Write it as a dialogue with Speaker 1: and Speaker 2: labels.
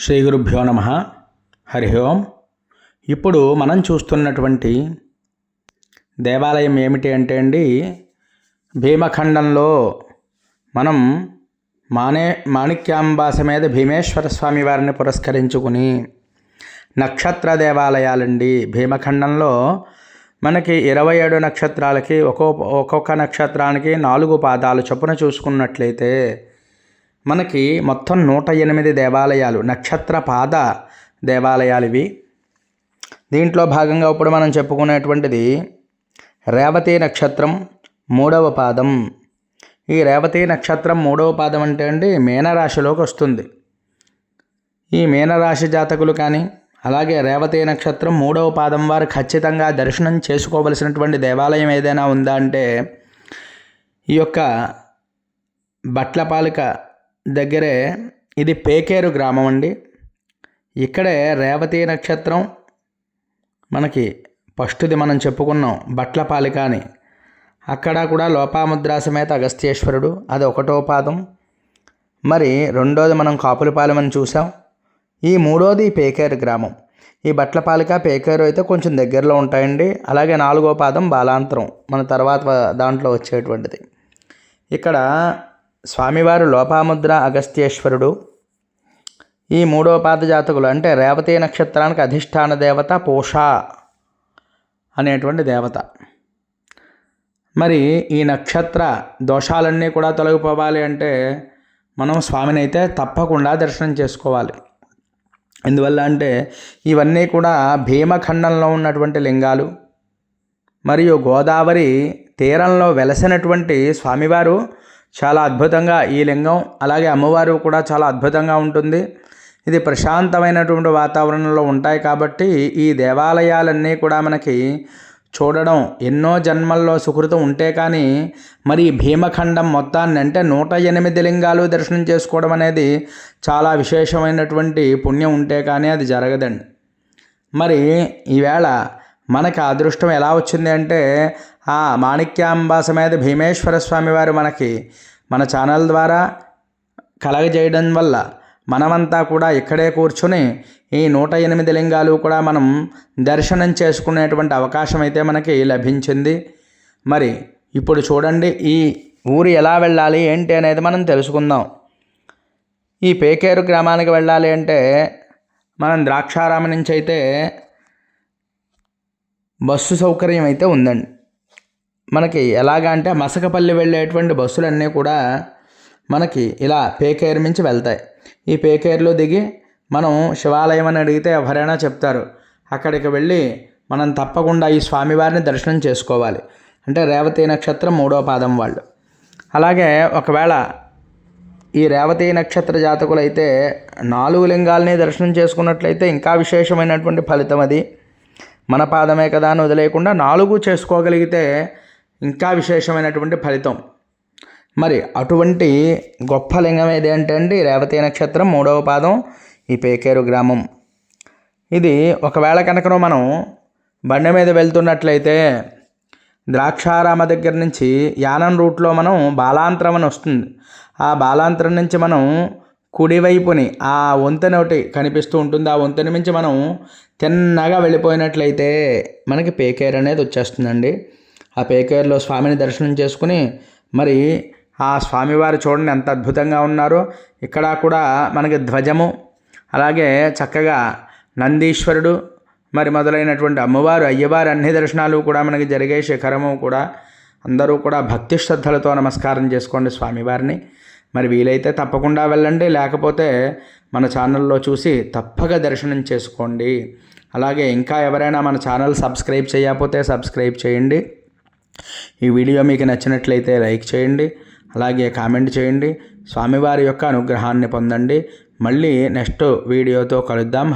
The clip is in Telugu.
Speaker 1: శ్రీ గురుభ్యో నమ. హరి ఓం. ఇప్పుడు మనం చూస్తున్నటువంటి దేవాలయం ఏమిటి అంటే అండి, భీమఖండంలో మనం మాణిక్యాంబా సమేత భీమేశ్వర స్వామి వారిని పురస్కరించుకుని నక్షత్ర దేవాలయాలండి. భీమఖండంలో మనకి 27 నక్షత్రాలకి ఒక్కొక్క నక్షత్రానికి 4 పాదాలు చొప్పున చూసుకున్నట్లయితే మనకి మొత్తం 108 దేవాలయాలు, నక్షత్ర పాద దేవాలయాలు ఇవి. దీంట్లో భాగంగా ఇప్పుడు మనం చెప్పుకునేటువంటిది రేవతి నక్షత్రం 3వ పాదం. ఈ రేవతి నక్షత్రం 3వ పాదం అంటే అండి మీనరాశిలోకి వస్తుంది. ఈ మీనరాశి జాతకులు కానీ అలాగే రేవతి నక్షత్రం 3వ పాదం వారు ఖచ్చితంగా దర్శనం చేసుకోవలసినటువంటి దేవాలయం ఏదైనా ఉందా అంటే ఈ యొక్క బట్లపాలిక దగ్గరే ఇది పేకేరు గ్రామం అండి. ఇక్కడే రేవతి నక్షత్రం మనకి ఫస్ట్ది మనం చెప్పుకున్నాం బట్లపాలిక అని. అక్కడ కూడా లోపాముద్రా సమేత అగస్త్యేశ్వరుడు, అది 1వ పాదం. మరి 2వది మనం కాపులపాలెం అని చూసాం. ఈ 3వది పేకేరు గ్రామం. ఈ బట్లపాలిక పేకేరు అయితే కొంచెం దగ్గరలో ఉంటాయండి. అలాగే 4వ పాదం బాలాంతరం మన తర్వాత దాంట్లో వచ్చేటువంటిది. ఇక్కడ స్వామివారు లోపాముద్ర అగస్త్యేశ్వరుడు. ఈ 3వ పాద జాతకులు అంటే రేవతి నక్షత్రానికి అధిష్టాన దేవత పూష అనేటువంటి దేవత. మరి ఈ నక్షత్ర దోషాలన్నీ కూడా తొలగిపోవాలి అంటే మనం స్వామిని అయితే తప్పకుండా దర్శనం చేసుకోవాలి. ఎందువల్ల అంటే ఇవన్నీ కూడా భీమఖండంలో ఉన్నటువంటి లింగాలు మరియు గోదావరి తీరంలో వెలసినటువంటి స్వామివారు చాలా అద్భుతంగా ఈ లింగం, అలాగే అమ్మవారు కూడా చాలా అద్భుతంగా ఉంటుంది. ఇది ప్రశాంతమైనటువంటి వాతావరణంలో ఉంటాయి కాబట్టి ఈ దేవాలయాలన్నీ కూడా మనకి చూడడం ఎన్నో జన్మల్లో సుకృతం ఉంటే కానీ మరి భీమఖండం మొత్తాన్ని అంటే 108 లింగాలు దర్శనం చేసుకోవడం అనేది చాలా విశేషమైనటువంటి పుణ్యం ఉంటే కానీ అది జరగదండి. మరి ఈవేళ మనకి అదృష్టం ఎలా వచ్చింది అంటే ఆ మాణిక్యాంబా సమేత భీమేశ్వర స్వామి వారు మనకి మన ఛానల్ ద్వారా కలగజేయడం వల్ల మనమంతా కూడా ఇక్కడే కూర్చొని ఈ 108 లింగాలు కూడా మనం దర్శనం చేసుకునేటువంటి అవకాశం అయితే మనకి లభించింది. మరి ఇప్పుడు చూడండి ఈ ఊరు ఎలా వెళ్ళాలి ఏంటి అనేది మనం తెలుసుకుందాం. ఈ పేకేరు గ్రామానికి వెళ్ళాలి అంటే మనం ద్రాక్షారామం నుంచి అయితే బస్సు సౌకర్యం అయితే ఉందండి. మనకి ఎలాగా అంటే మసకపల్లి వెళ్ళేటువంటి బస్సులన్నీ కూడా మనకి ఇలా పేకేరు నుంచి వెళ్తాయి. ఈ పేకేరులో దిగి మనం శివాలయం అని అడిగితే ఎవరైనా చెప్తారు. అక్కడికి వెళ్ళి మనం తప్పకుండా ఈ స్వామివారిని దర్శనం చేసుకోవాలి. అంటే రేవతి నక్షత్రం 3వ పాదం వాళ్ళు. అలాగే ఒకవేళ ఈ రేవతి నక్షత్ర జాతకులైతే 4 లింగాలని దర్శనం చేసుకున్నట్లయితే ఇంకా విశేషమైనటువంటి ఫలితం. అది మన పాదమే కదా అని వదిలేయకుండా 4 చేసుకోగలిగితే ఇంకా విశేషమైనటువంటి ఫలితం. మరి అటువంటి గొప్ప లింగం ఏది అంటే అండి రేవతి నక్షత్రం 3వ పాదం ఈ పేకేరు గ్రామం. ఇది ఒకవేళ కనుక మనం బండి మీద వెళ్తున్నట్లయితే ద్రాక్షారామ దగ్గర నుంచి యానం రూట్లో మనం బాలాంతరం అని వస్తుంది. ఆ బాలాంతరం నుంచి మనం కుడివైపుని ఆ వంతెన ఒకటి కనిపిస్తూ ఉంటుంది. ఆ వంతెన నుంచి మనం తిన్నగా వెళ్ళిపోయినట్లయితే మనకి పేకేరు అనేది వచ్చేస్తుందండి. ఆ పేకేరులో స్వామిని దర్శనం చేసుకుని మరి ఆ స్వామివారు చూడండి ఎంత అద్భుతంగా ఉన్నారో. ఇక్కడ కూడా మనకి ధ్వజము, అలాగే చక్కగా నందీశ్వరుడు మరి మొదలైనటువంటి అమ్మవారు అయ్యవారు అన్ని దర్శనాలు కూడా మనకి జరిగే శిఖరము కూడా. అందరూ కూడా భక్తి శ్రద్ధలతో నమస్కారం చేసుకోండి స్వామివారిని. మరి వీలైతే తప్పకుండా వెళ్ళండి, లేకపోతే మన ఛానల్లో చూసి తప్పక దర్శనం చేసుకోండి. అలాగే ఇంకా ఎవరైనా మన ఛానల్ సబ్స్క్రైబ్ చేయకపోతే సబ్స్క్రైబ్ చేయండి. ఈ వీడియో మీకు నచ్చినట్లయితే లైక్ చేయండి, అలాగే కామెంట్ చేయండి. స్వామివారి యొక్క అనుగ్రహాన్ని పొందండి. మళ్ళీ నెక్స్ట్ వీడియోతో కలుద్దాం.